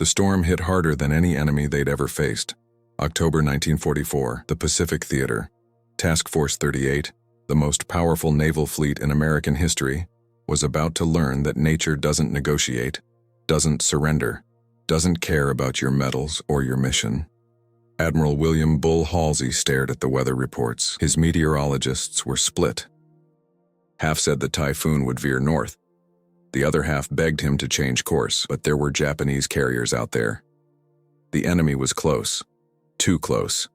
The storm hit harder than any enemy they'd ever faced. October 1944, the Pacific Theater. Task Force 38, the most powerful naval fleet in American history, was about to learn that nature doesn't negotiate, doesn't surrender, doesn't care about your medals or your mission. Admiral William Bull Halsey stared at the weather reports. His meteorologists were split. Half said the typhoon would veer north. The other half begged him to change course, but there were Japanese carriers out there. The enemy was close. Too close.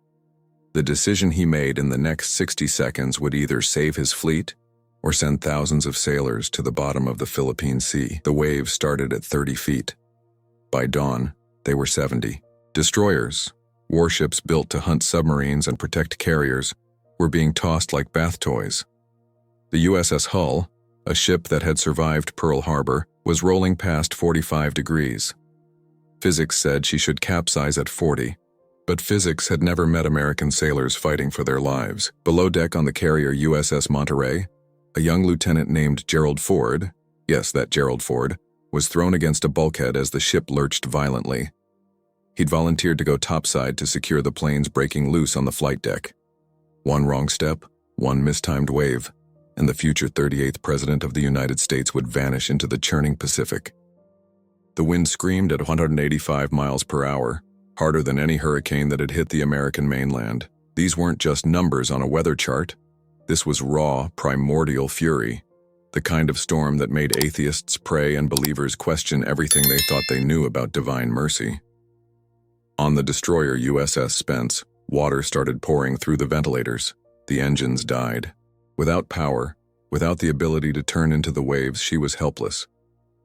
The decision he made in the next 60 seconds would either save his fleet or send thousands of sailors to the bottom of the Philippine Sea. The waves started at 30 feet. By dawn, they were 70. Destroyers, warships built to hunt submarines and protect carriers, were being tossed like bath toys. The USS Hull, a ship that had survived Pearl Harbor, was rolling past 45 degrees. Physics said she should capsize at 40, but physics had never met American sailors fighting for their lives. Below deck on the carrier USS Monterey, a young lieutenant named Gerald Ford, yes, that Gerald Ford, was thrown against a bulkhead as the ship lurched violently. He'd volunteered to go topside to secure the planes breaking loose on the flight deck. One wrong step, one mistimed wave, and the future 38th President of the United States would vanish into the churning Pacific. The wind screamed at 185 miles per hour, harder than any hurricane that had hit the American mainland. These weren't just numbers on a weather chart. This was raw, primordial fury, the kind of storm that made atheists pray and believers question everything they thought they knew about divine mercy. On the destroyer USS Spence, water started pouring through the ventilators. The engines died. Without power, without the ability to turn into the waves, she was helpless.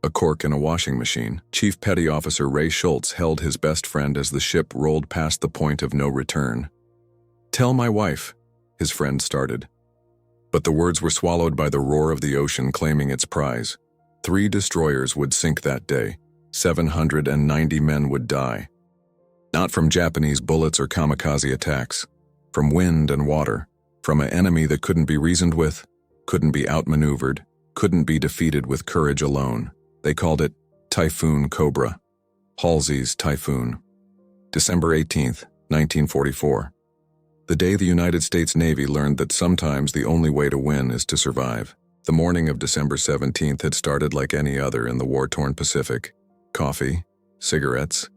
A cork in a washing machine. Chief Petty Officer Ray Schultz held his best friend as the ship rolled past the point of no return. "Tell my wife," his friend started. But the words were swallowed by the roar of the ocean claiming its prize. 3 destroyers would sink that day. 790 men would die. Not from Japanese bullets or kamikaze attacks. From wind and water. From an enemy that couldn't be reasoned with, couldn't be outmaneuvered, couldn't be defeated with courage alone. They called it Typhoon Cobra. Halsey's Typhoon. December 18th, 1944. The day the United States Navy learned that sometimes the only way to win is to survive. The morning of December 17th had started like any other in the war-torn Pacific. Coffee, cigarettes,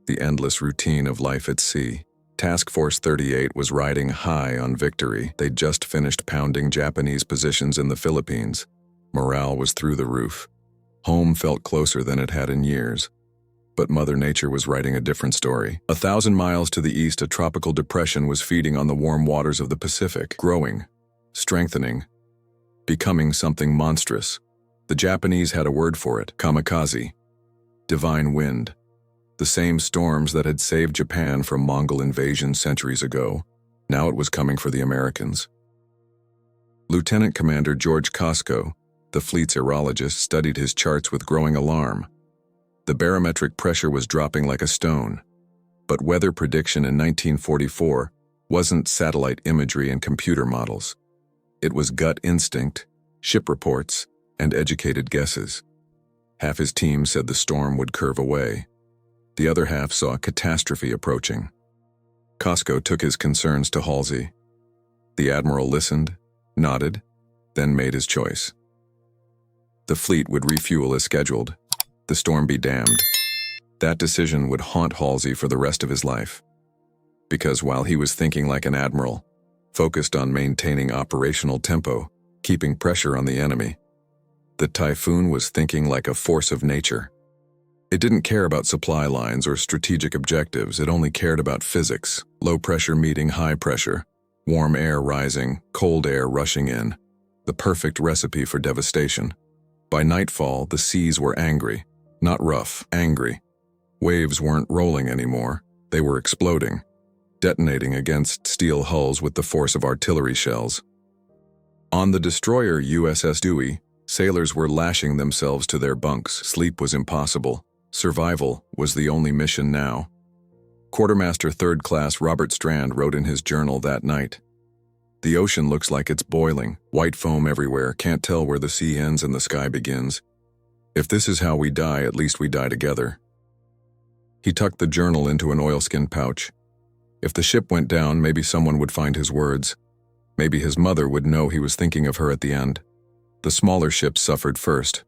the endless routine of life at sea. Task Force 38 was riding high on victory. They'd just finished pounding Japanese positions in the Philippines. Morale was through the roof. Home felt closer than it had in years. But Mother Nature was writing a different story. 1,000 miles to the east, a tropical depression was feeding on the warm waters of the Pacific, growing, strengthening, becoming something monstrous. The Japanese had a word for it: kamikaze, divine wind. The same storms that had saved Japan from Mongol invasion centuries ago, now it was coming for the Americans. Lieutenant Commander George Costco, the fleet's aerologist, studied his charts with growing alarm. The barometric pressure was dropping like a stone. But weather prediction in 1944 wasn't satellite imagery and computer models. It was gut instinct, ship reports, and educated guesses. Half his team said the storm would curve away. The other half saw catastrophe approaching. Costco took his concerns to Halsey. The admiral listened, nodded, then made his choice. The fleet would refuel as scheduled. The storm be damned. That decision would haunt Halsey for the rest of his life. Because while he was thinking like an admiral, focused on maintaining operational tempo, keeping pressure on the enemy, the Typhoon was thinking like a force of nature. It didn't care about supply lines or strategic objectives. It only cared about physics. Low pressure meeting high pressure. Warm air rising, cold air rushing in. The perfect recipe for devastation. By nightfall, the seas were angry. Not rough, angry. Waves weren't rolling anymore. They were exploding. Detonating against steel hulls with the force of artillery shells. On the destroyer USS Dewey, sailors were lashing themselves to their bunks. Sleep was impossible. Survival was the only mission now. Quartermaster 3rd Class Robert Strand wrote in his journal that night, "The ocean looks like it's boiling, white foam everywhere, can't tell where the sea ends and the sky begins. If this is how we die, at least we die together." He tucked the journal into an oilskin pouch. If the ship went down, maybe someone would find his words. Maybe his mother would know he was thinking of her at the end. The smaller ships suffered first.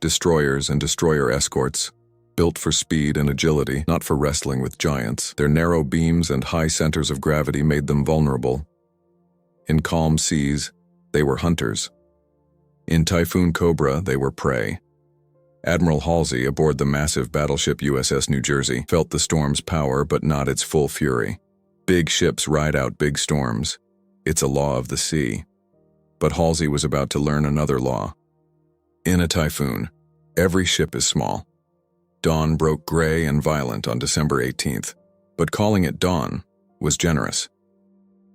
Destroyers and destroyer escorts, built for speed and agility, not for wrestling with giants. Their narrow beams and high centers of gravity made them vulnerable. In calm seas, they were hunters. In Typhoon Cobra, they were prey. Admiral Halsey, aboard the massive battleship USS New Jersey, felt the storm's power but not its full fury. Big ships ride out big storms. It's a law of the sea. But Halsey was about to learn another law. In a typhoon, every ship is small. Dawn broke gray and violent on December 18th, but calling it dawn was generous.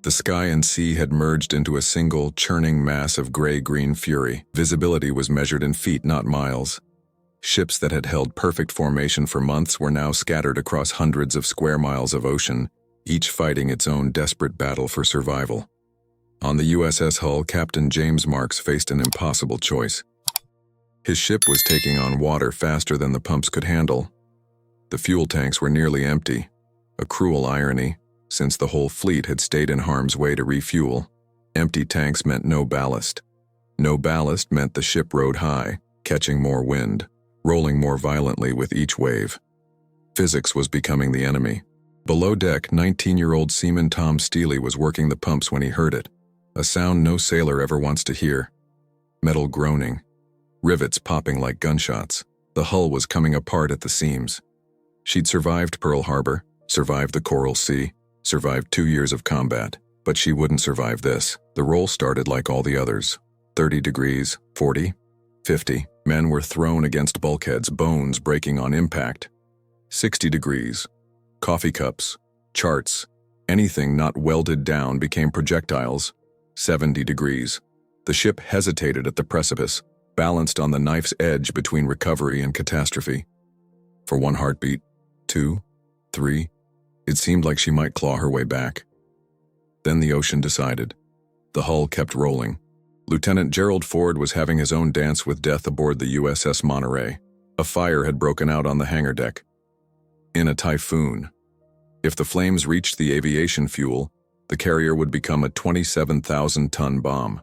The sky and sea had merged into a single, churning mass of gray-green fury. Visibility was measured in feet, not miles. Ships that had held perfect formation for months were now scattered across hundreds of square miles of ocean, each fighting its own desperate battle for survival. On the USS Hull, Captain James Marks faced an impossible choice. His ship was taking on water faster than the pumps could handle. The fuel tanks were nearly empty, a cruel irony, since the whole fleet had stayed in harm's way to refuel. Empty tanks meant no ballast. No ballast meant the ship rode high, catching more wind, rolling more violently with each wave. Physics was becoming the enemy. Below deck, 19-year-old seaman Tom Steely was working the pumps when he heard it, a sound no sailor ever wants to hear. Metal groaning, rivets popping like gunshots. The hull was coming apart at the seams. She'd survived Pearl Harbor, survived the Coral Sea, survived 2 years of combat, but she wouldn't survive this. The roll started like all the others. 30 degrees, 40, 50. Men were thrown against bulkheads, bones breaking on impact. 60 degrees. Coffee cups, charts, anything not welded down became projectiles. 70 degrees. The ship hesitated at the precipice, balanced on the knife's edge between recovery and catastrophe. For one heartbeat, 2, 3, it seemed like she might claw her way back. Then the ocean decided. The hull kept rolling. Lieutenant Gerald Ford was having his own dance with death aboard the USS Monterey. A fire had broken out on the hangar deck. In a typhoon, if the flames reached the aviation fuel, the carrier would become a 27,000-ton bomb.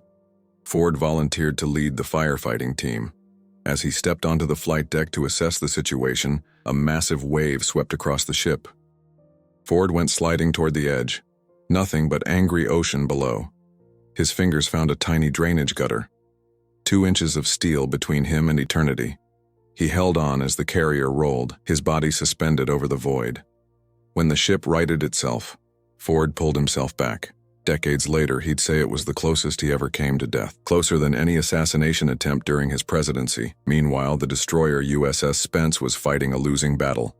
Ford volunteered to lead the firefighting team. As he stepped onto the flight deck to assess the situation, a massive wave swept across the ship. Ford went sliding toward the edge. Nothing but angry ocean below. His fingers found a tiny drainage gutter. 2 inches of steel between him and eternity. He held on as the carrier rolled, his body suspended over the void. When the ship righted itself, Ford pulled himself back. Decades later, he'd say it was the closest he ever came to death, closer than any assassination attempt during his presidency. Meanwhile, the destroyer USS Spence was fighting a losing battle.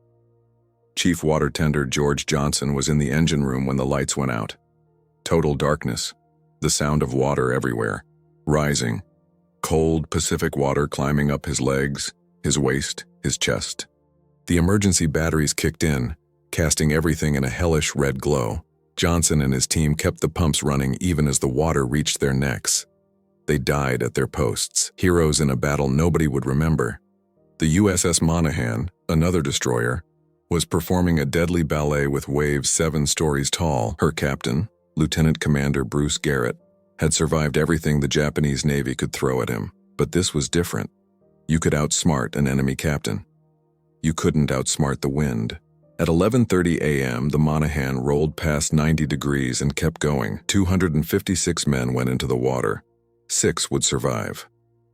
Chief Water Tender George Johnson was in the engine room when the lights went out. Total darkness, the sound of water everywhere, rising. Cold Pacific water climbing up his legs, his waist, his chest. The emergency batteries kicked in, casting everything in a hellish red glow. Johnson and his team kept the pumps running even as the water reached their necks. They died at their posts, heroes in a battle nobody would remember. The USS Monaghan, another destroyer, was performing a deadly ballet with waves 7 stories tall. Her captain, Lieutenant Commander Bruce Garrett, had survived everything the Japanese Navy could throw at him. But this was different. You could outsmart an enemy captain. You couldn't outsmart the wind. At 11:30 a.m., the Monaghan rolled past 90 degrees and kept going. 256 men went into the water. 6 would survive.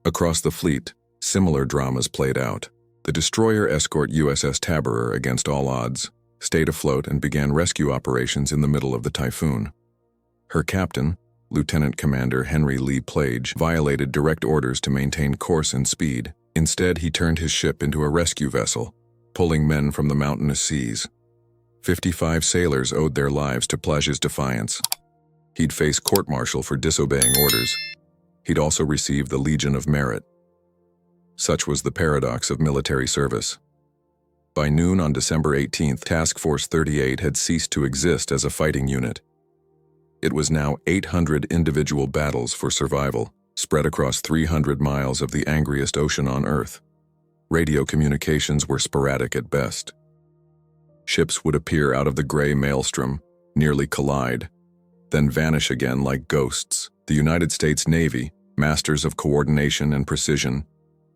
Across the fleet, similar dramas played out. The destroyer escort USS Tabarer, against all odds, stayed afloat and began rescue operations in the middle of the typhoon. Her captain, Lieutenant Commander Henry Lee Plage, violated direct orders to maintain course and speed. Instead, he turned his ship into a rescue vessel, pulling men from the mountainous seas. 55 sailors owed their lives to Plage's defiance. He'd face court-martial for disobeying orders. He'd also receive the Legion of Merit. Such was the paradox of military service. By noon on December 18th, Task Force 38 had ceased to exist as a fighting unit. It was now 800 individual battles for survival, spread across 300 miles of the angriest ocean on Earth. Radio communications were sporadic at best. Ships would appear out of the gray maelstrom, nearly collide, then vanish again like ghosts. The United States Navy, masters of coordination and precision,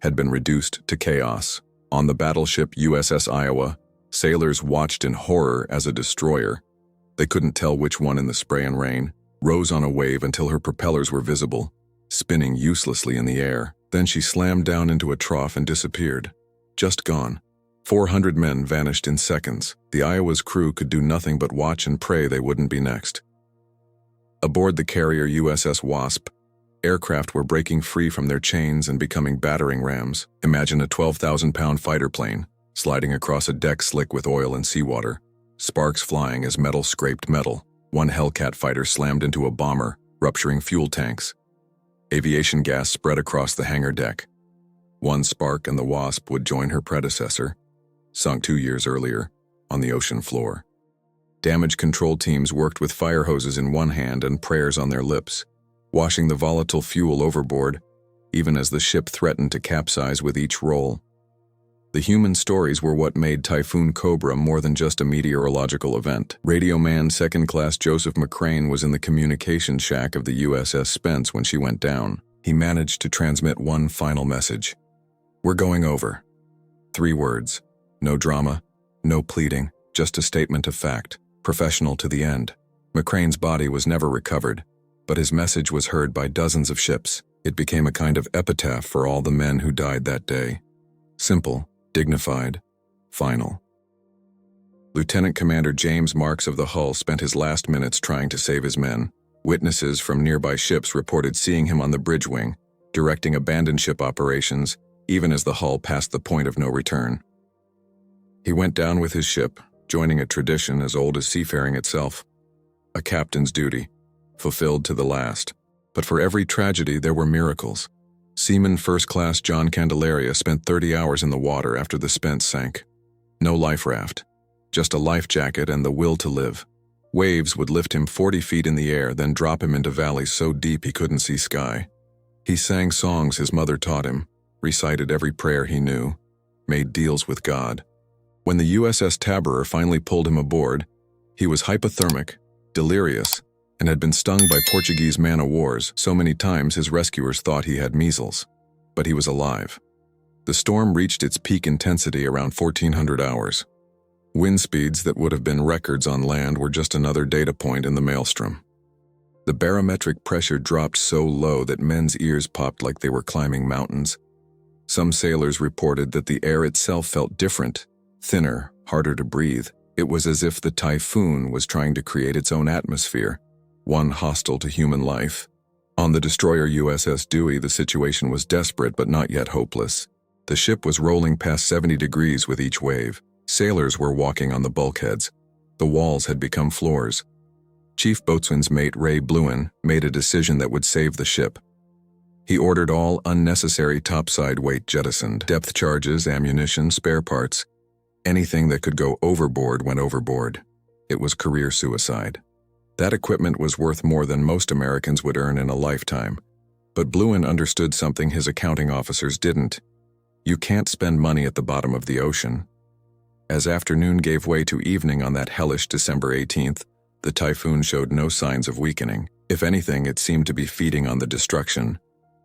had been reduced to chaos. On the battleship USS Iowa, sailors watched in horror as a destroyer, they couldn't tell which one in the spray and rain, rose on a wave until her propellers were visible, spinning uselessly in the air. Then she slammed down into a trough and disappeared. Just gone. 400 men vanished in seconds. The Iowa's crew could do nothing but watch and pray they wouldn't be next. Aboard the carrier USS Wasp, aircraft were breaking free from their chains and becoming battering rams. Imagine a 12,000-pound fighter plane sliding across a deck slick with oil and seawater, sparks flying as metal scraped metal. One Hellcat fighter slammed into a bomber, rupturing fuel tanks. Aviation gas spread across the hangar deck. One spark and the Wasp would join her predecessor, sunk 2 years earlier, on the ocean floor. Damage control teams worked with fire hoses in one hand and prayers on their lips, washing the volatile fuel overboard, even as the ship threatened to capsize with each roll. The human stories were what made Typhoon Cobra more than just a meteorological event. Radio man Second Class Joseph McCrane was in the communications shack of the USS Spence when she went down. He managed to transmit one final message. "We're going over." 3 words. No drama, no pleading, just a statement of fact, professional to the end. McCrane's body was never recovered, but his message was heard by dozens of ships. It became a kind of epitaph for all the men who died that day. Simple, dignified, final. Lieutenant Commander James Marks of the Hull spent his last minutes trying to save his men. Witnesses from nearby ships reported seeing him on the bridge wing, directing abandoned ship operations, even as the Hull passed the point of no return. He went down with his ship, joining a tradition as old as seafaring itself. A captain's duty, fulfilled to the last. But for every tragedy there were miracles. Seaman First Class John Candelaria spent 30 hours in the water after the Spence sank. No life raft, just a life jacket and the will to live. Waves would lift him 40 feet in the air, then drop him into valleys so deep he couldn't see sky. He sang songs his mother taught him, recited every prayer he knew, made deals with God. When the USS Tabor finally pulled him aboard, he was hypothermic, delirious, and had been stung by Portuguese man-o'-wars so many times his rescuers thought he had measles. But he was alive. The storm reached its peak intensity around 1400 hours. Wind speeds that would have been records on land were just another data point in the maelstrom. The barometric pressure dropped so low that men's ears popped like they were climbing mountains. Some sailors reported that the air itself felt different, thinner, harder to breathe. It was as if the typhoon was trying to create its own atmosphere, one hostile to human life. On the destroyer USS Dewey, the situation was desperate but not yet hopeless. The ship was rolling past 70 degrees with each wave. Sailors were walking on the bulkheads. The walls had become floors. Chief Boatswain's Mate Ray Bluen made a decision that would save the ship. He ordered all unnecessary topside weight jettisoned. Depth charges, ammunition, spare parts. Anything that could go overboard went overboard. It was career suicide. That equipment was worth more than most Americans would earn in a lifetime. But Bluen understood something his accounting officers didn't. You can't spend money at the bottom of the ocean. As afternoon gave way to evening on that hellish December 18th, the typhoon showed no signs of weakening. If anything, it seemed to be feeding on the destruction,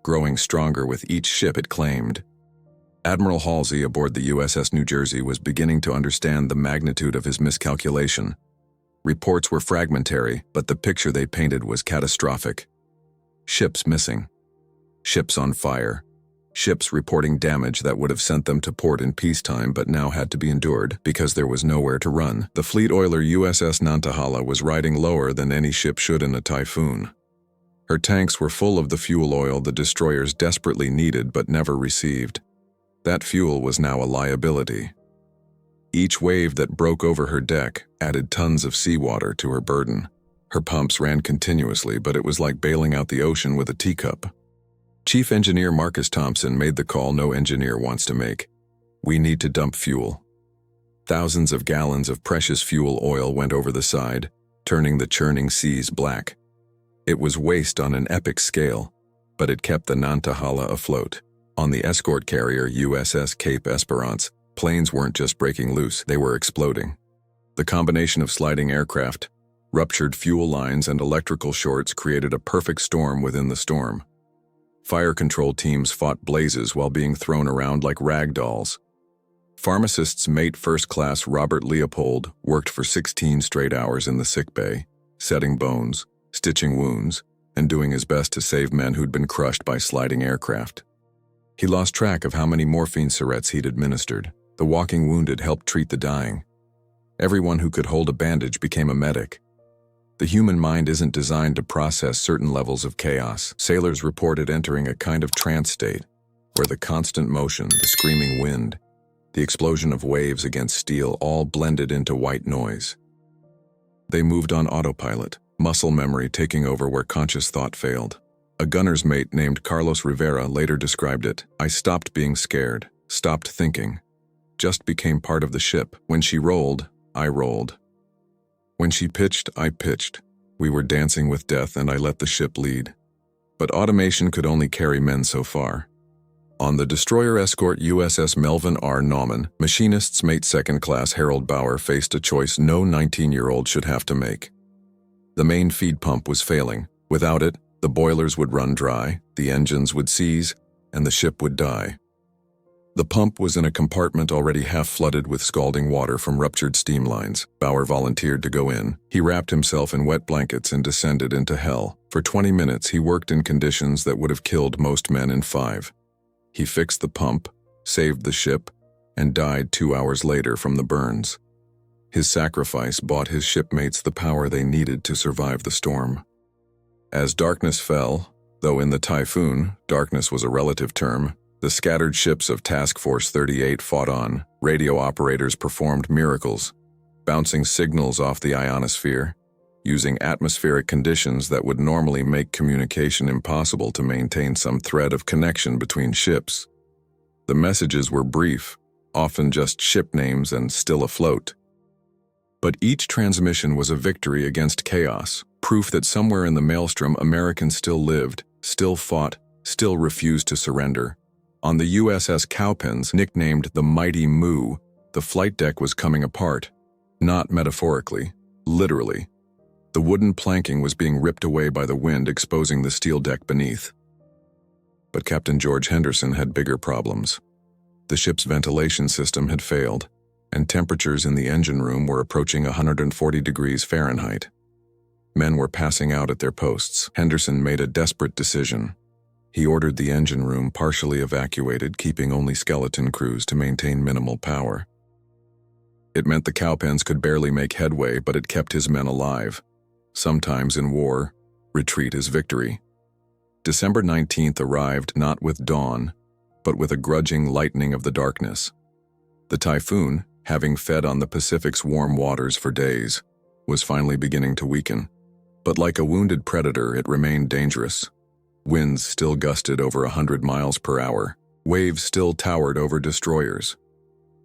growing stronger with each ship it claimed. Admiral Halsey aboard the USS New Jersey was beginning to understand the magnitude of his miscalculation. Reports were fragmentary, but the picture they painted was catastrophic. Ships missing. Ships on fire. Ships reporting damage that would have sent them to port in peacetime but now had to be endured because there was nowhere to run. The fleet oiler USS Nantahala was riding lower than any ship should in a typhoon. Her tanks were full of the fuel oil the destroyers desperately needed but never received. That fuel was now a liability. Each wave that broke over her deck added tons of seawater to her burden. Her pumps ran continuously, but it was like bailing out the ocean with a teacup. Chief Engineer Marcus Thompson made the call no engineer wants to make. We need to dump fuel. Thousands of gallons of precious fuel oil went over the side, turning the churning seas black. It was waste on an epic scale, but it kept the Nantahala afloat. On the escort carrier USS Cape Esperance, planes weren't just breaking loose, they were exploding. The combination of sliding aircraft, ruptured fuel lines, and electrical shorts created a perfect storm within the storm. Fire control teams fought blazes while being thrown around like rag dolls. Pharmacist's mate First Class Robert Leopold worked for 16 straight hours in the sick bay, setting bones, stitching wounds, and doing his best to save men who'd been crushed by sliding aircraft. He lost track of how many morphine syrettes he'd administered. The walking wounded helped treat the dying. Everyone who could hold a bandage became a medic. The human mind isn't designed to process certain levels of chaos. Sailors reported entering a kind of trance state, where the constant motion, the screaming wind, the explosion of waves against steel all blended into white noise. They moved on autopilot, muscle memory taking over where conscious thought failed. A gunner's mate named Carlos Rivera later described it. "I stopped being scared, stopped thinking, just became part of the ship. When she rolled, I rolled. When she pitched, I pitched. We were dancing with death and I let the ship lead." But automation could only carry men so far. On the destroyer escort USS Melvin R. Nauman, machinist's mate Second Class Harold Bauer faced a choice no 19-year-old should have to make. The main feed pump was failing. Without it, the boilers would run dry, the engines would seize, and the ship would die. The pump was in a compartment already half flooded with scalding water from ruptured steam lines. Bauer volunteered to go in. He wrapped himself in wet blankets and descended into hell. For 20 minutes, he worked in conditions that would have killed most men in 5. He fixed the pump, saved the ship, and died 2 hours later from the burns. His sacrifice bought his shipmates the power they needed to survive the storm. As darkness fell, though in the typhoon, darkness was a relative term, the scattered ships of Task Force 38 fought on. Radio operators performed miracles, bouncing signals off the ionosphere, using atmospheric conditions that would normally make communication impossible to maintain some thread of connection between ships. The messages were brief, often just ship names and still afloat. But each transmission was a victory against chaos, proof that somewhere in the maelstrom Americans still lived, still fought, still refused to surrender. On the USS Cowpens, nicknamed the Mighty Moo, the flight deck was coming apart. Not metaphorically, literally. The wooden planking was being ripped away by the wind, exposing the steel deck beneath. But Captain George Henderson had bigger problems. The ship's ventilation system had failed, and temperatures in the engine room were approaching 140 degrees Fahrenheit. Men were passing out at their posts. Henderson made a desperate decision. He ordered the engine room partially evacuated, keeping only skeleton crews to maintain minimal power. It meant the Cowpens could barely make headway, but it kept his men alive. Sometimes in war, retreat is victory. December 19th arrived not with dawn, but with a grudging lightening of the darkness. The typhoon, having fed on the Pacific's warm waters for days, was finally beginning to weaken. But like a wounded predator, it remained dangerous. Winds still gusted over 100 miles per hour. Waves still towered over destroyers.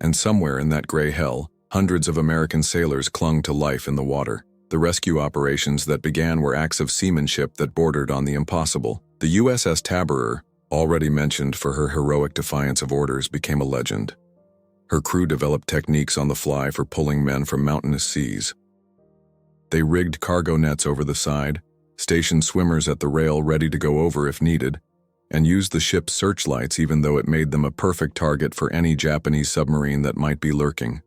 And somewhere in that gray hell, hundreds of American sailors clung to life in the water. The rescue operations that began were acts of seamanship that bordered on the impossible. The USS Tabor, already mentioned for her heroic defiance of orders, became a legend. Her crew developed techniques on the fly for pulling men from mountainous seas. They rigged cargo nets over the side, stationed swimmers at the rail ready to go over if needed, and used the ship's searchlights even though it made them a perfect target for any Japanese submarine that might be lurking.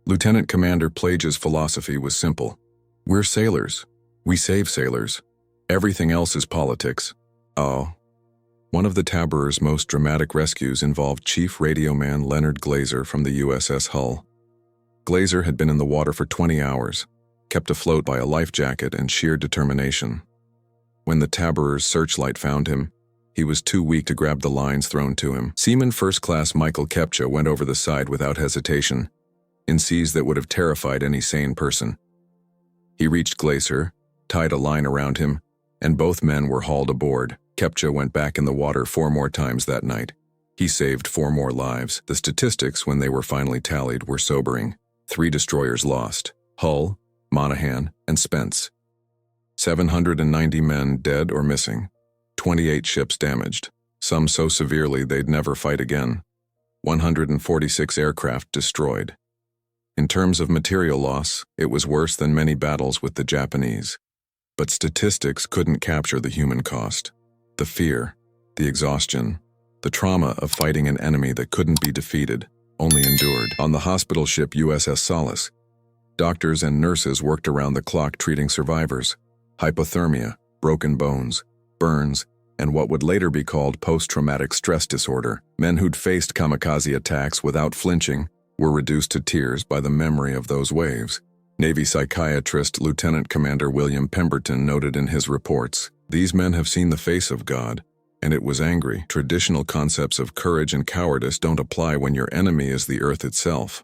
Lieutenant Commander Plage's philosophy was simple. We're sailors. We save sailors. Everything else is politics. Oh. One of the Tabor's most dramatic rescues involved Chief Radio Man Leonard Glazer from the USS Hull. Glazer had been in the water for 20 hours, kept afloat by a life jacket and sheer determination. When the Tabor's searchlight found him, he was too weak to grab the lines thrown to him. Seaman First Class Michael Kepcha went over the side without hesitation, in seas that would have terrified any sane person. He reached Glazer, tied a line around him, and both men were hauled aboard. Kepcha went back in the water 4 more times that night. He saved 4 more lives. The statistics, when they were finally tallied, were sobering. 3 destroyers lost: Hull, Monaghan, and Spence. 790 men dead or missing. 28 ships damaged, some so severely they'd never fight again. 146 aircraft destroyed. In terms of material loss, it was worse than many battles with the Japanese. But statistics couldn't capture the human cost. The fear, the exhaustion, the trauma of fighting an enemy that couldn't be defeated, only endured. On the hospital ship USS Solace, doctors and nurses worked around the clock treating survivors. Hypothermia, broken bones, burns, and what would later be called post-traumatic stress disorder. Men who'd faced kamikaze attacks without flinching were reduced to tears by the memory of those waves. Navy psychiatrist Lieutenant Commander William Pemberton noted in his reports, "These men have seen the face of God, and it was angry. Traditional concepts of courage and cowardice don't apply when your enemy is the earth itself."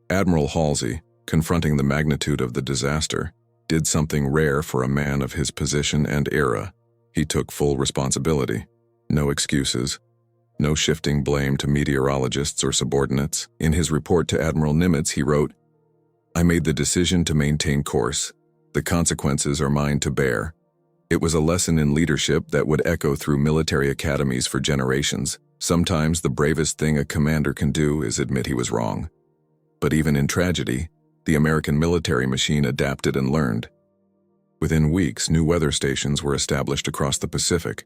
Admiral Halsey, confronting the magnitude of the disaster, did something rare for a man of his position and era. He took full responsibility. No excuses. No shifting blame to meteorologists or subordinates. In his report to Admiral Nimitz, he wrote, "I made the decision to maintain course. The consequences are mine to bear." It was a lesson in leadership that would echo through military academies for generations. Sometimes the bravest thing a commander can do is admit he was wrong. But even in tragedy, the American military machine adapted and learned. Within weeks, new weather stations were established across the Pacific.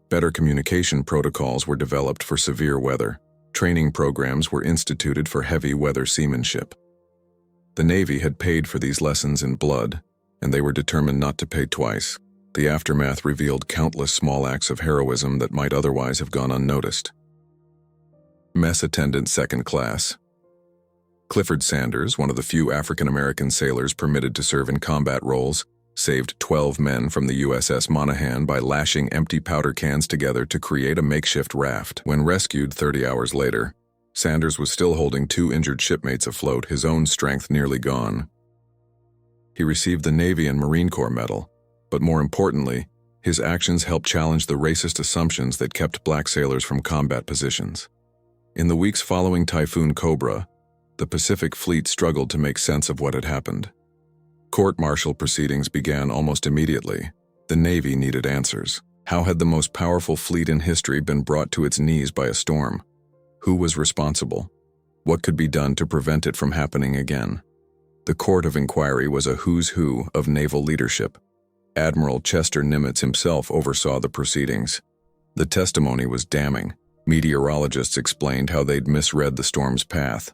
Better communication protocols were developed for severe weather. Training programs were instituted for heavy weather seamanship. The Navy had paid for these lessons in blood, and they were determined not to pay twice. The aftermath revealed countless small acts of heroism that might otherwise have gone unnoticed. Mess Attendant Second Class. Clifford Sanders, one of the few African-American sailors permitted to serve in combat roles, saved 12 men from the USS Monaghan by lashing empty powder cans together to create a makeshift raft. When rescued 30 hours later, Sanders was still holding 2 injured shipmates afloat, his own strength nearly gone. He received the Navy and Marine Corps Medal, but more importantly, his actions helped challenge the racist assumptions that kept black sailors from combat positions. In the weeks following Typhoon Cobra, the Pacific Fleet struggled to make sense of what had happened. Court-martial proceedings began almost immediately. The Navy needed answers. How had the most powerful fleet in history been brought to its knees by a storm? Who was responsible? What could be done to prevent it from happening again? The court of inquiry was a who's who of naval leadership. Admiral Chester Nimitz himself oversaw the proceedings. The testimony was damning. Meteorologists explained how they'd misread the storm's path.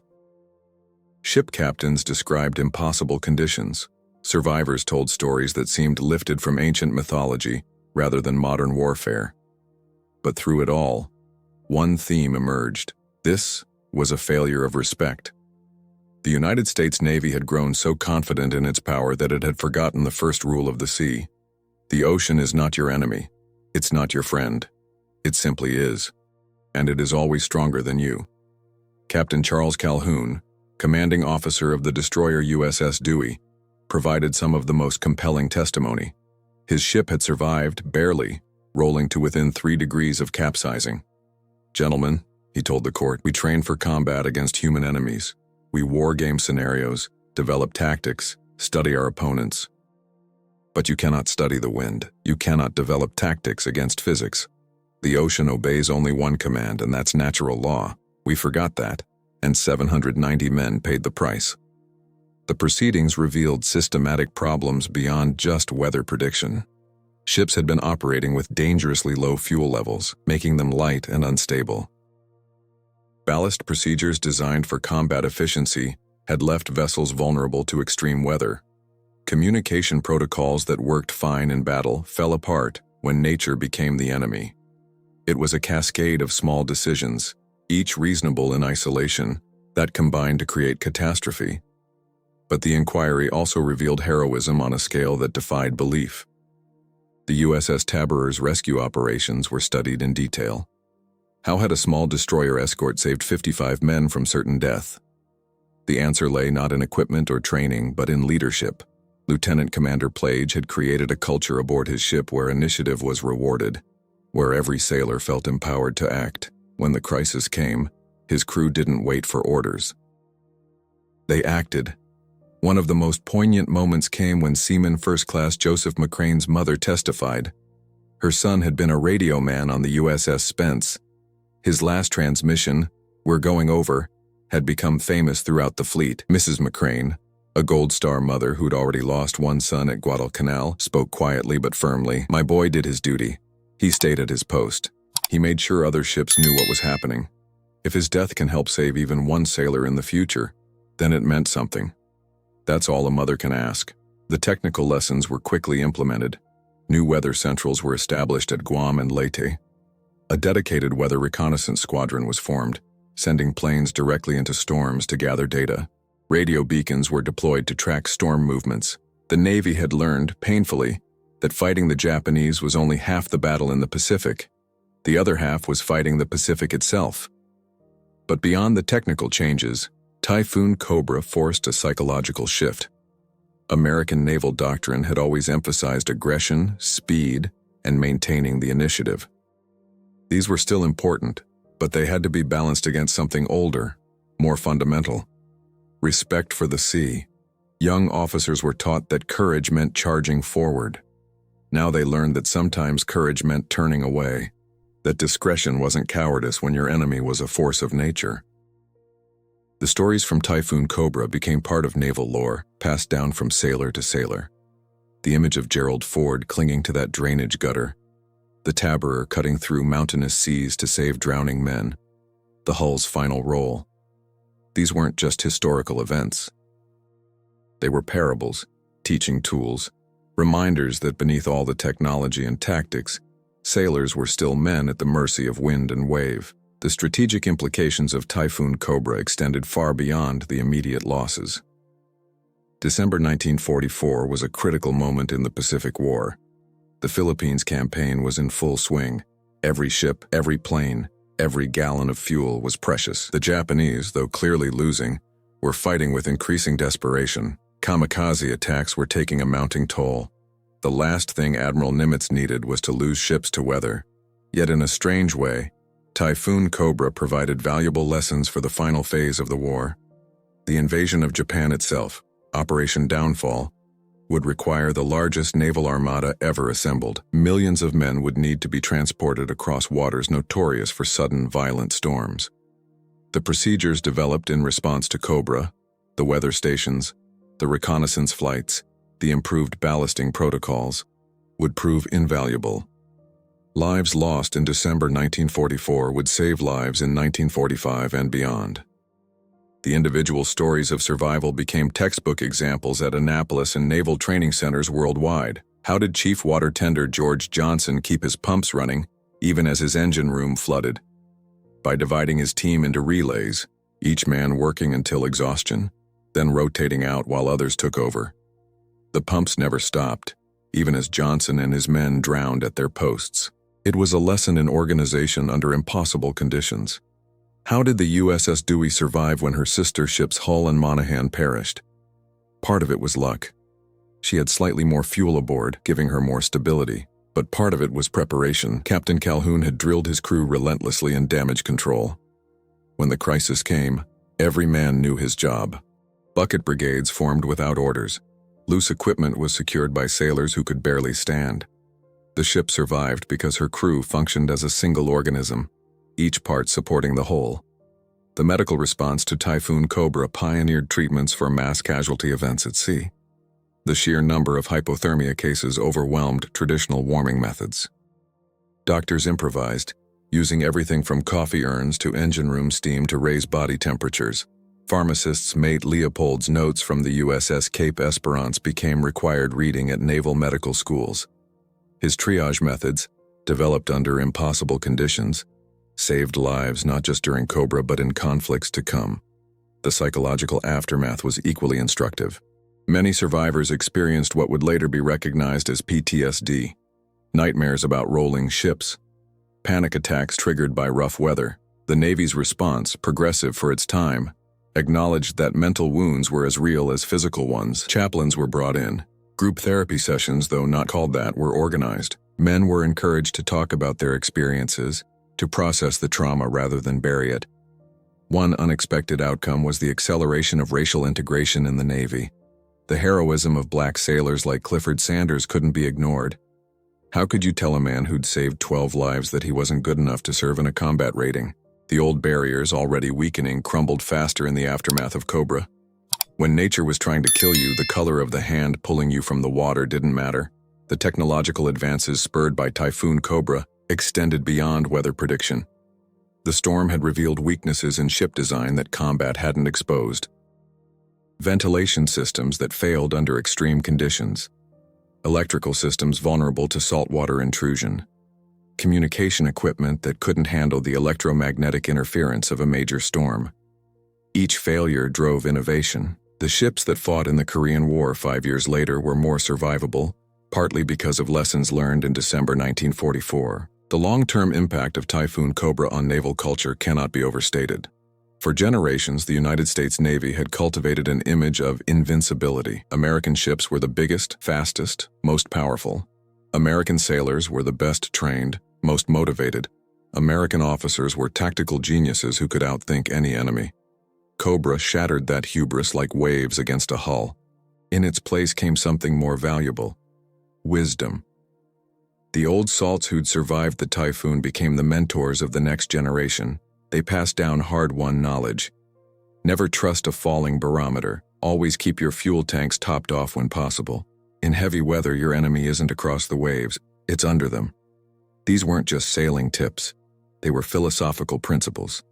Ship captains described impossible conditions. Survivors told stories that seemed lifted from ancient mythology rather than modern warfare. But through it all, one theme emerged. This was a failure of respect. The United States Navy had grown so confident in its power that it had forgotten the first rule of the sea. The ocean is not your enemy. It's not your friend. It simply is. And it is always stronger than you. Captain Charles Calhoun, commanding officer of the destroyer USS Dewey, provided some of the most compelling testimony. His ship had survived, barely, rolling to within 3 degrees of capsizing. "Gentlemen," he told the court, "we train for combat against human enemies. We war-game scenarios, develop tactics, study our opponents. But you cannot study the wind. You cannot develop tactics against physics. The ocean obeys only one command, and that's natural law. We forgot that, and 790 men paid the price." The proceedings revealed systematic problems beyond just weather prediction. Ships had been operating with dangerously low fuel levels, making them light and unstable. Ballast procedures designed for combat efficiency had left vessels vulnerable to extreme weather. Communication protocols that worked fine in battle fell apart when nature became the enemy. It was a cascade of small decisions, each reasonable in isolation, that combined to create catastrophe. But the inquiry also revealed heroism on a scale that defied belief. The USS Taborer's rescue operations were studied in detail. How had a small destroyer escort saved 55 men from certain death? The answer lay not in equipment or training, but in leadership. Lieutenant Commander Plage had created a culture aboard his ship where initiative was rewarded, where every sailor felt empowered to act. When the crisis came, his crew didn't wait for orders. They acted. One of the most poignant moments came when Seaman First Class Joseph McCrane's mother testified. Her son had been a radio man on the USS Spence. His last transmission, "We're going over," had become famous throughout the fleet. Mrs. McCrane, a Gold Star mother who'd already lost one son at Guadalcanal, spoke quietly but firmly. "My boy did his duty. He stayed at his post. He made sure other ships knew what was happening. If his death can help save even one sailor in the future, then it meant something. That's all a mother can ask." The technical lessons were quickly implemented. New weather centrals were established at Guam and Leyte. A dedicated weather reconnaissance squadron was formed, sending planes directly into storms to gather data. Radio beacons were deployed to track storm movements. The Navy had learned, painfully, that fighting the Japanese was only half the battle in the Pacific. The other half was fighting the Pacific itself. But beyond the technical changes, Typhoon Cobra forced a psychological shift. American naval doctrine had always emphasized aggression, speed, and maintaining the initiative. These were still important, but they had to be balanced against something older, more fundamental: respect for the sea. Young officers were taught that courage meant charging forward. Now they learned that sometimes courage meant turning away, that discretion wasn't cowardice when your enemy was a force of nature. The stories from Typhoon Cobra became part of naval lore, passed down from sailor to sailor. The image of Gerald Ford clinging to that drainage gutter, the Tabberer cutting through mountainous seas to save drowning men, the hull's final roll. These weren't just historical events. They were parables, teaching tools, reminders that beneath all the technology and tactics, sailors were still men at the mercy of wind and wave. The strategic implications of Typhoon Cobra extended far beyond the immediate losses. December 1944 was a critical moment in the Pacific War. The Philippines campaign was in full swing. Every ship, every plane, every gallon of fuel was precious. The Japanese, though clearly losing, were fighting with increasing desperation. Kamikaze attacks were taking a mounting toll. The last thing Admiral Nimitz needed was to lose ships to weather. Yet in a strange way, Typhoon Cobra provided valuable lessons for the final phase of the war. The invasion of Japan itself, Operation Downfall, would require the largest naval armada ever assembled. Millions of men would need to be transported across waters notorious for sudden, violent storms. The procedures developed in response to Cobra, the weather stations, the reconnaissance flights, the improved ballasting protocols, would prove invaluable. Lives lost in December 1944 would save lives in 1945 and beyond. The individual stories of survival became textbook examples at Annapolis and naval training centers worldwide. How did Chief Water Tender George Johnson keep his pumps running, even as his engine room flooded? By dividing his team into relays, each man working until exhaustion, then rotating out while others took over. The pumps never stopped, even as Johnson and his men drowned at their posts. It was a lesson in organization under impossible conditions. How did the USS Dewey survive when her sister ships Hull and Monaghan perished? Part of it was luck. She had slightly more fuel aboard, giving her more stability. But part of it was preparation. Captain Calhoun had drilled his crew relentlessly in damage control. When the crisis came, every man knew his job. Bucket brigades formed without orders. Loose equipment was secured by sailors who could barely stand. The ship survived because her crew functioned as a single organism, each part supporting the whole. The medical response to Typhoon Cobra pioneered treatments for mass casualty events at sea. The sheer number of hypothermia cases overwhelmed traditional warming methods. Doctors improvised, using everything from coffee urns to engine room steam to raise body temperatures. Pharmacists made Leopold's notes from the USS Cape Esperance became required reading at naval medical schools. His triage methods, developed under impossible conditions, saved lives not just during Cobra but in conflicts to come. The psychological aftermath was equally instructive. Many survivors experienced what would later be recognized as PTSD, nightmares about rolling ships, panic attacks triggered by rough weather. The Navy's response, progressive for its time, acknowledged that mental wounds were as real as physical ones. Chaplains were brought in. Group therapy sessions, though not called that, were organized. Men were encouraged to talk about their experiences, to process the trauma rather than bury it. One unexpected outcome was the acceleration of racial integration in the Navy. The heroism of black sailors like Clifford Sanders couldn't be ignored. How could you tell a man who'd saved 12 lives that he wasn't good enough to serve in a combat rating? The old barriers, already weakening, crumbled faster in the aftermath of Cobra. When nature was trying to kill you, the color of the hand pulling you from the water didn't matter. The technological advances spurred by Typhoon Cobra extended beyond weather prediction. The storm had revealed weaknesses in ship design that combat hadn't exposed. Ventilation systems that failed under extreme conditions. Electrical systems vulnerable to saltwater intrusion. Communication equipment that couldn't handle the electromagnetic interference of a major storm. Each failure drove innovation. The ships that fought in the Korean War 5 years later were more survivable, partly because of lessons learned in December 1944. The long-term impact of Typhoon Cobra on naval culture cannot be overstated. For generations, the United States Navy had cultivated an image of invincibility. American ships were the biggest, fastest, most powerful. American sailors were the best trained, most motivated. American officers were tactical geniuses who could outthink any enemy. Cobra shattered that hubris like waves against a hull. In its place came something more valuable: wisdom. The old salts who'd survived the typhoon became the mentors of the next generation. They passed down hard-won knowledge. Never trust a falling barometer. Always keep your fuel tanks topped off when possible. In heavy weather, your enemy isn't across the waves, it's under them. These weren't just sailing tips. They were philosophical principles.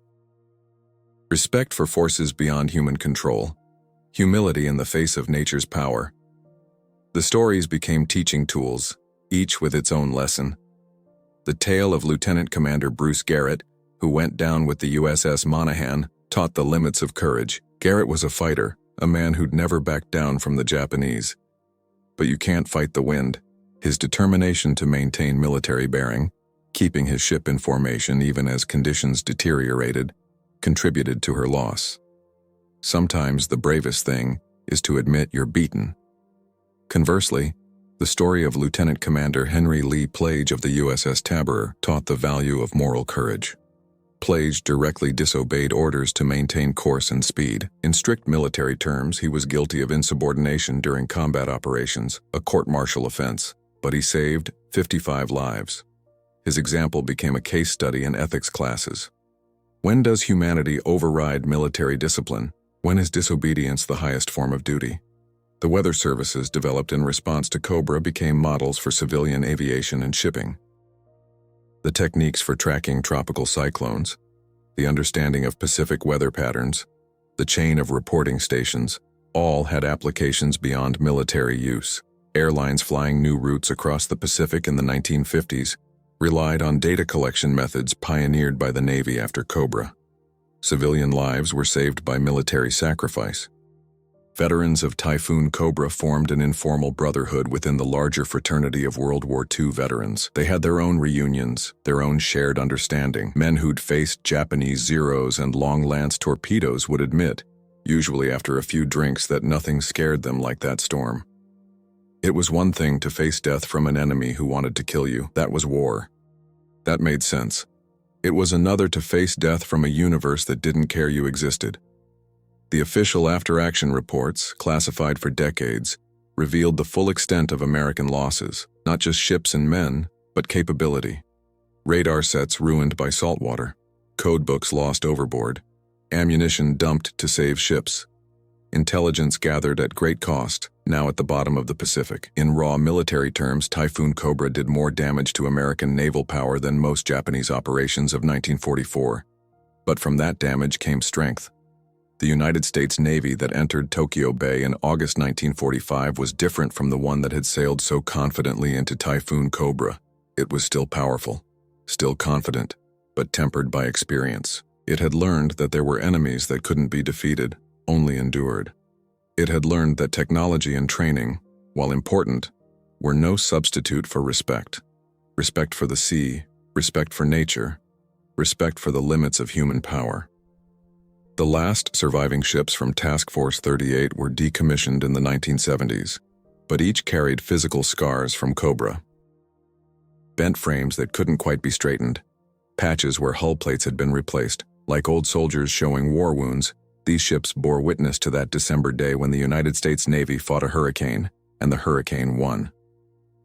Respect for forces beyond human control. Humility in the face of nature's power. The stories became teaching tools, each with its own lesson. The tale of Lieutenant Commander Bruce Garrett, who went down with the USS Monaghan, taught the limits of courage. Garrett was a fighter, a man who'd never backed down from the Japanese. But you can't fight the wind. His determination to maintain military bearing, keeping his ship in formation even as conditions deteriorated, contributed to her loss. Sometimes the bravest thing is to admit you're beaten. Conversely, the story of Lieutenant Commander Henry Lee Plage of the USS Tabor taught the value of moral courage. Plage directly disobeyed orders to maintain course and speed. In strict military terms, he was guilty of insubordination during combat operations, a court-martial offense, but he saved 55 lives. His example became a case study in ethics classes. When does humanity override military discipline? When is disobedience the highest form of duty? The weather services developed in response to Cobra became models for civilian aviation and shipping. The techniques for tracking tropical cyclones, the understanding of Pacific weather patterns, the chain of reporting stations, all had applications beyond military use. Airlines flying new routes across the Pacific in the 1950s relied on data collection methods pioneered by the Navy after Cobra. Civilian lives were saved by military sacrifice. Veterans of Typhoon Cobra formed an informal brotherhood within the larger fraternity of World War II veterans. They had their own reunions, their own shared understanding. Men who'd faced Japanese Zeros and long-lance torpedoes would admit, usually after a few drinks, that nothing scared them like that storm. It was one thing to face death from an enemy who wanted to kill you. That was war. That made sense. It was another to face death from a universe that didn't care you existed. The official after-action reports, classified for decades, revealed the full extent of American losses, not just ships and men, but capability. Radar sets ruined by saltwater, codebooks lost overboard, ammunition dumped to save ships, intelligence gathered at great cost, now at the bottom of the Pacific. In raw military terms, Typhoon Cobra did more damage to American naval power than most Japanese operations of 1944. But from that damage came strength. The United States Navy that entered Tokyo Bay in August 1945 was different from the one that had sailed so confidently into Typhoon Cobra. It was still powerful, still confident, but tempered by experience. It had learned that there were enemies that couldn't be defeated, only endured. It had learned that technology and training, while important, were no substitute for respect. Respect for the sea, respect for nature, respect for the limits of human power. The last surviving ships from Task Force 38 were decommissioned in the 1970s, but each carried physical scars from Cobra. Bent frames that couldn't quite be straightened, patches where hull plates had been replaced. Like old soldiers showing war wounds, these ships bore witness to that December day when the United States Navy fought a hurricane, and the hurricane won.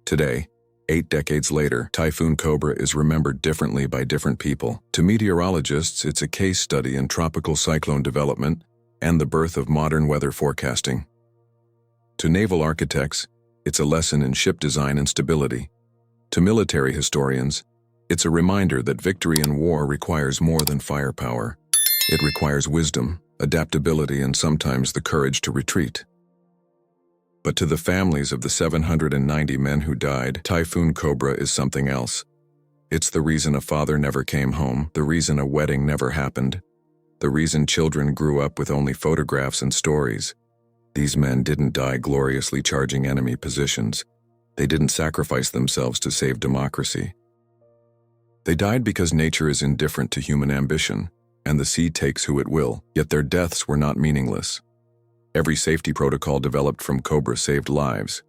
Today, 8 decades later, Typhoon Cobra is remembered differently by different people. To meteorologists, it's a case study in tropical cyclone development and the birth of modern weather forecasting. To naval architects, it's a lesson in ship design and stability. To military historians, it's a reminder that victory in war requires more than firepower. It requires wisdom, adaptability, and sometimes the courage to retreat. But to the families of the 790 men who died, Typhoon Cobra is something else. It's the reason a father never came home, the reason a wedding never happened, the reason children grew up with only photographs and stories. These men didn't die gloriously charging enemy positions. They didn't sacrifice themselves to save democracy. They died because nature is indifferent to human ambition, and the sea takes who it will, yet their deaths were not meaningless. Every safety protocol developed from Cobra saved lives.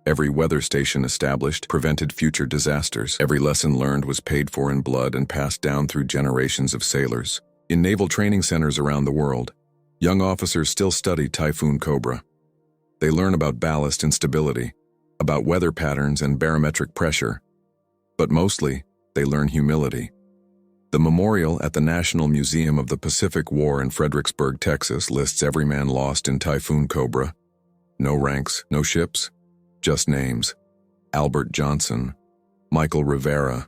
Every weather station established prevented future disasters. Every lesson learned was paid for in blood and passed down through generations of sailors. In naval training centers around the world, young officers still study Typhoon Cobra. They learn about ballast instability, about weather patterns and barometric pressure. But mostly, they learn humility. The memorial at the National Museum of the Pacific War in Fredericksburg, Texas, lists every man lost in Typhoon Cobra. No ranks, no ships, just names. Albert Johnson, Michael Rivera,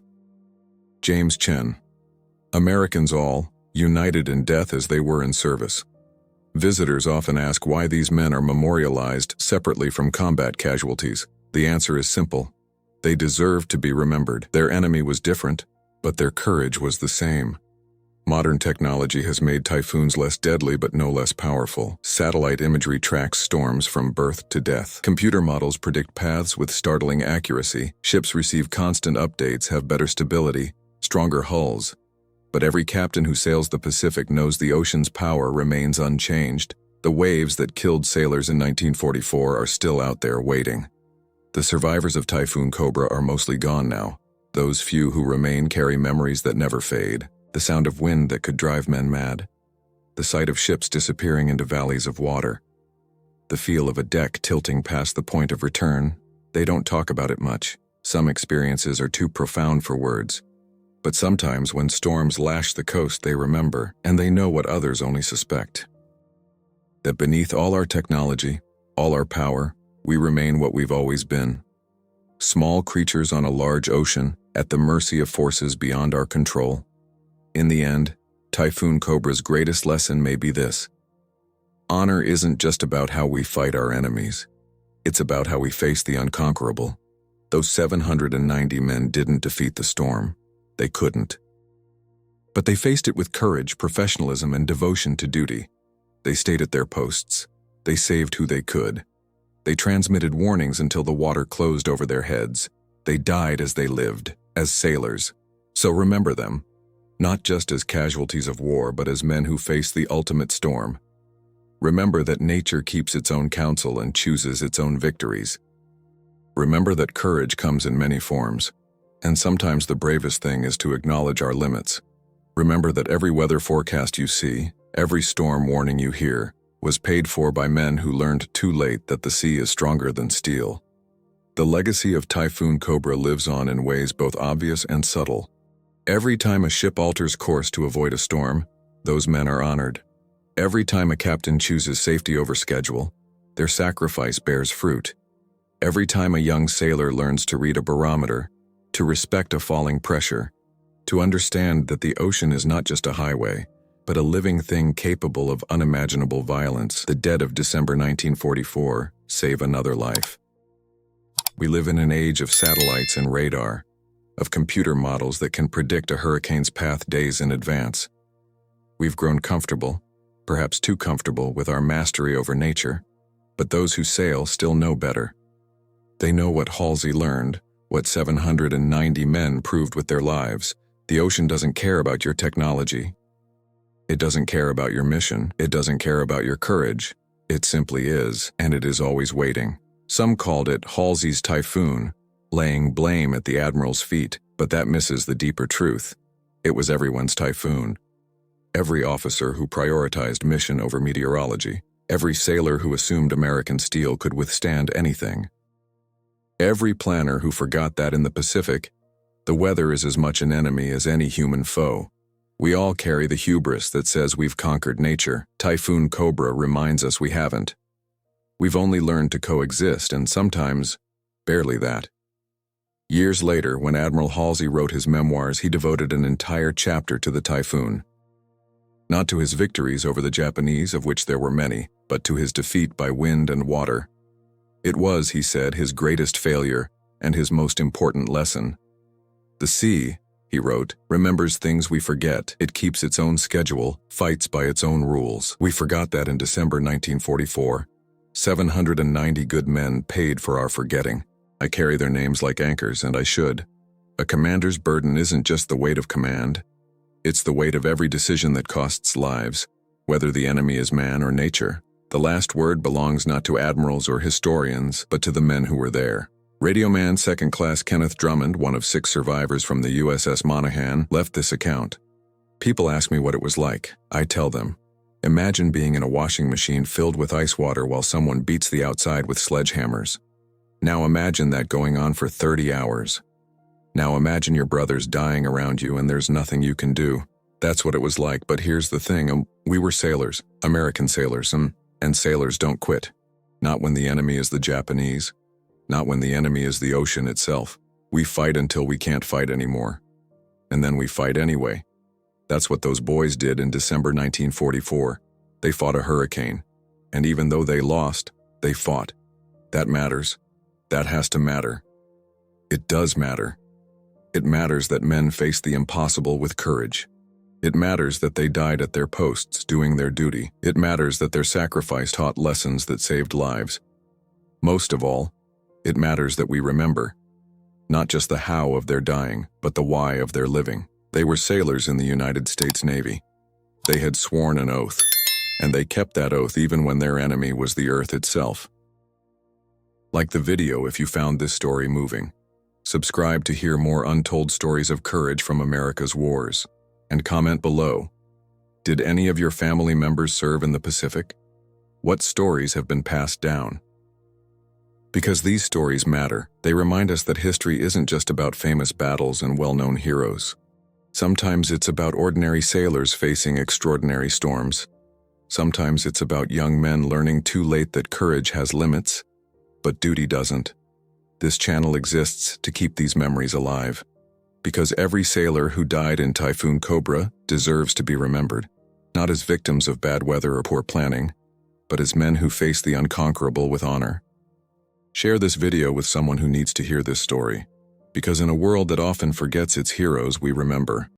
James Chen. Americans all, united in death as they were in service. Visitors often ask why these men are memorialized separately from combat casualties. The answer is simple. They deserve to be remembered. Their enemy was different, but their courage was the same. Modern technology has made typhoons less deadly but no less powerful. Satellite imagery tracks storms from birth to death. Computer models predict paths with startling accuracy. Ships receive constant updates, have better stability, stronger hulls. But every captain who sails the Pacific knows the ocean's power remains unchanged. The waves that killed sailors in 1944 are still out there waiting. The survivors of Typhoon Cobra are mostly gone now. Those few who remain carry memories that never fade. The sound of wind that could drive men mad. The sight of ships disappearing into valleys of water. The feel of a deck tilting past the point of return. They don't talk about it much. Some experiences are too profound for words. But sometimes when storms lash the coast, they remember, and they know what others only suspect. That beneath all our technology, all our power, we remain what we've always been. Small creatures on a large ocean, at the mercy of forces beyond our control. In the end, Typhoon Cobra's greatest lesson may be this. Honor isn't just about how we fight our enemies. It's about how we face the unconquerable. Those 790 men didn't defeat the storm. They couldn't. But they faced it with courage, professionalism, and devotion to duty. They stayed at their posts. They saved who they could. They transmitted warnings until the water closed over their heads. They died as they lived, as sailors. So remember them, not just as casualties of war, but as men who faced the ultimate storm. Remember that nature keeps its own counsel and chooses its own victories. Remember that courage comes in many forms, and sometimes the bravest thing is to acknowledge our limits. Remember that every weather forecast you see, every storm warning you hear, was paid for by men who learned too late that the sea is stronger than steel. The legacy of Typhoon Cobra lives on in ways both obvious and subtle. Every time a ship alters course to avoid a storm, those men are honored. Every time a captain chooses safety over schedule, their sacrifice bears fruit. Every time a young sailor learns to read a barometer, to respect a falling pressure, to understand that the ocean is not just a highway, but a living thing capable of unimaginable violence, the dead of December 1944 save another life. We live in an age of satellites and radar, of computer models that can predict a hurricane's path days in advance. We've grown comfortable, perhaps too comfortable, with our mastery over nature, but those who sail still know better. They know what Halsey learned, what 790 men proved with their lives. The ocean doesn't care about your technology. It doesn't care about your mission. It doesn't care about your courage. It simply is, and it is always waiting. Some called it Halsey's typhoon, laying blame at the admiral's feet, but that misses the deeper truth. It was everyone's typhoon. Every officer who prioritized mission over meteorology, every sailor who assumed American steel could withstand anything. Every planner who forgot that in the Pacific, the weather is as much an enemy as any human foe. We all carry the hubris that says we've conquered nature. Typhoon Cobra reminds us we haven't. We've only learned to coexist, and sometimes, barely that. Years later, when Admiral Halsey wrote his memoirs, he devoted an entire chapter to the typhoon. Not to his victories over the Japanese, of which there were many, but to his defeat by wind and water. It was, he said, his greatest failure and his most important lesson. The sea, he wrote, remembers things we forget. It keeps its own schedule, fights by its own rules. We forgot that in December 1944. 790 good men paid for our forgetting. I carry their names like anchors, and I should. A commander's burden isn't just the weight of command. It's the weight of every decision that costs lives, whether the enemy is man or nature. The last word belongs not to admirals or historians, but to the men who were there. Radioman Second Class Kenneth Drummond, one of 6 survivors from the USS Monaghan, left this account. People ask me what it was like. I tell them, imagine being in a washing machine filled with ice water while someone beats the outside with sledgehammers. Now imagine that going on for 30 hours. Now imagine your brothers dying around you and there's nothing you can do. That's what it was like, but here's the thing, we were sailors, American sailors, and sailors don't quit. Not when the enemy is the Japanese. Not when the enemy is the ocean itself. We fight until we can't fight anymore. And then we fight anyway. That's what those boys did in December 1944. They fought a hurricane. And even though they lost, they fought. That matters. That has to matter. It does matter. It matters that men faced the impossible with courage. It matters that they died at their posts doing their duty. It matters that their sacrifice taught lessons that saved lives. Most of all, it matters that we remember, not just the how of their dying, but the why of their living. They were sailors in the United States Navy. They had sworn an oath, and they kept that oath even when their enemy was the earth itself. Like the video if you found this story moving. Subscribe to hear more untold stories of courage from America's wars. And comment below. Did any of your family members serve in the Pacific? What stories have been passed down? Because these stories matter, they remind us that history isn't just about famous battles and well-known heroes. Sometimes it's about ordinary sailors facing extraordinary storms. Sometimes it's about young men learning too late that courage has limits, but duty doesn't. This channel exists to keep these memories alive. Because every sailor who died in Typhoon Cobra deserves to be remembered, not as victims of bad weather or poor planning, but as men who face the unconquerable with honor. Share this video with someone who needs to hear this story, because in a world that often forgets its heroes, we remember.